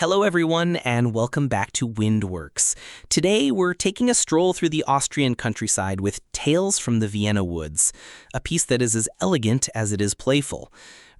Hello everyone, and welcome back to Windworks. Today we're taking a stroll through the Austrian countryside with Tales from the Vienna Woods, a piece that is as elegant as it is playful.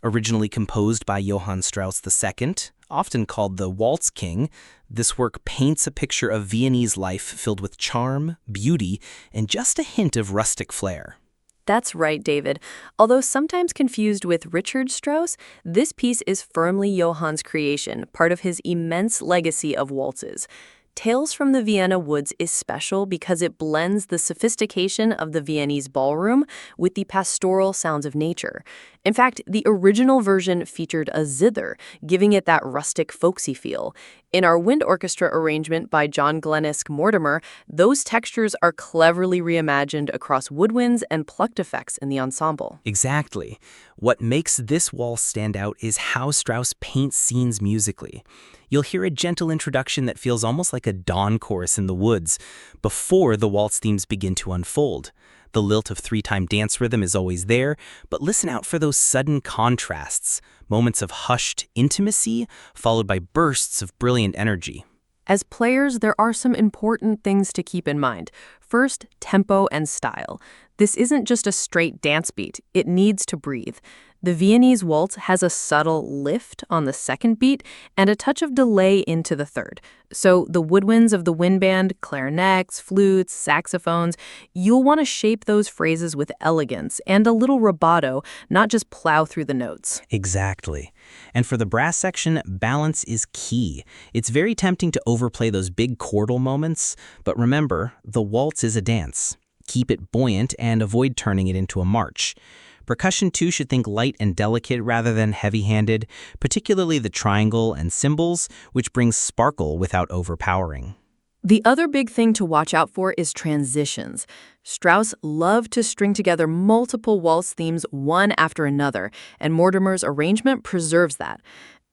Originally composed by Johann Strauss II, often called the Waltz King, this work paints a picture of Viennese life filled with charm, beauty, and just a hint of rustic flair. That's right, David. Although sometimes confused with Richard Strauss, this piece is firmly Johann's creation, part of his immense legacy of waltzes. Tales from the Vienna Woods is special because it blends the sophistication of the Viennese ballroom with the pastoral sounds of nature. In fact, the original version featured a zither, giving it that rustic, folksy feel. In our wind orchestra arrangement by Glenesk Mortimer, those textures are cleverly reimagined across woodwinds and plucked effects in the ensemble. Exactly. What makes this waltz stand out is how Strauss paints scenes musically. You'll hear a gentle introduction that feels almost like a dawn chorus in the woods, before the waltz themes begin to unfold. The lilt of three-time dance rhythm is always there, but listen out for those sudden contrasts, moments of hushed intimacy followed by bursts of brilliant energy. As players, there are some important things to keep in mind. First, tempo and style. This isn't just a straight dance beat. It needs to breathe. The Viennese waltz has a subtle lift on the second beat and a touch of delay into the third. So the woodwinds of the wind band, clarinets, flutes, saxophones, you'll want to shape those phrases with elegance and a little rubato, not just plow through the notes. Exactly. And for the brass section, balance is key. It's very tempting to overplay those big chordal moments, but remember, the waltz is a dance. Keep it buoyant and avoid turning it into a march. Percussion, too, should think light and delicate rather than heavy-handed, particularly the triangle and cymbals, which brings sparkle without overpowering. The other big thing to watch out for is transitions. Strauss loved to string together multiple waltz themes one after another, and Mortimer's arrangement preserves that.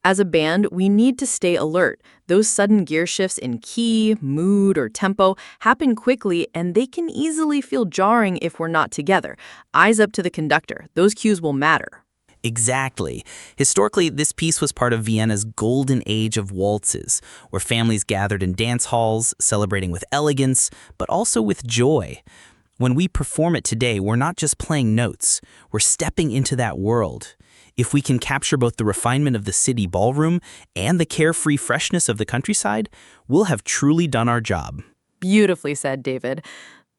As a band, we need to stay alert. Those sudden gear shifts in key, mood, or tempo happen quickly, and they can easily feel jarring if we're not together. Eyes up to the conductor. Those cues will matter. Exactly. Historically, this piece was part of Vienna's golden age of waltzes, where families gathered in dance halls, celebrating with elegance, but also with joy. When we perform it today, we're not just playing notes, we're stepping into that world. If we can capture both the refinement of the city ballroom and the carefree freshness of the countryside, we'll have truly done our job. Beautifully said, David.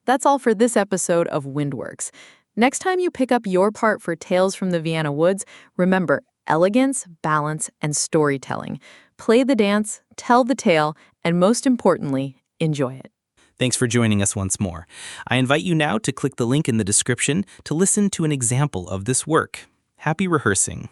That's all for this episode of Windworks. Next time you pick up your part for Tales from the Vienna Woods, remember elegance, balance, and storytelling. Play the dance, tell the tale, and most importantly, enjoy it. Thanks for joining us once more. I invite you now to click the link in the description to listen to an example of this work. Happy rehearsing.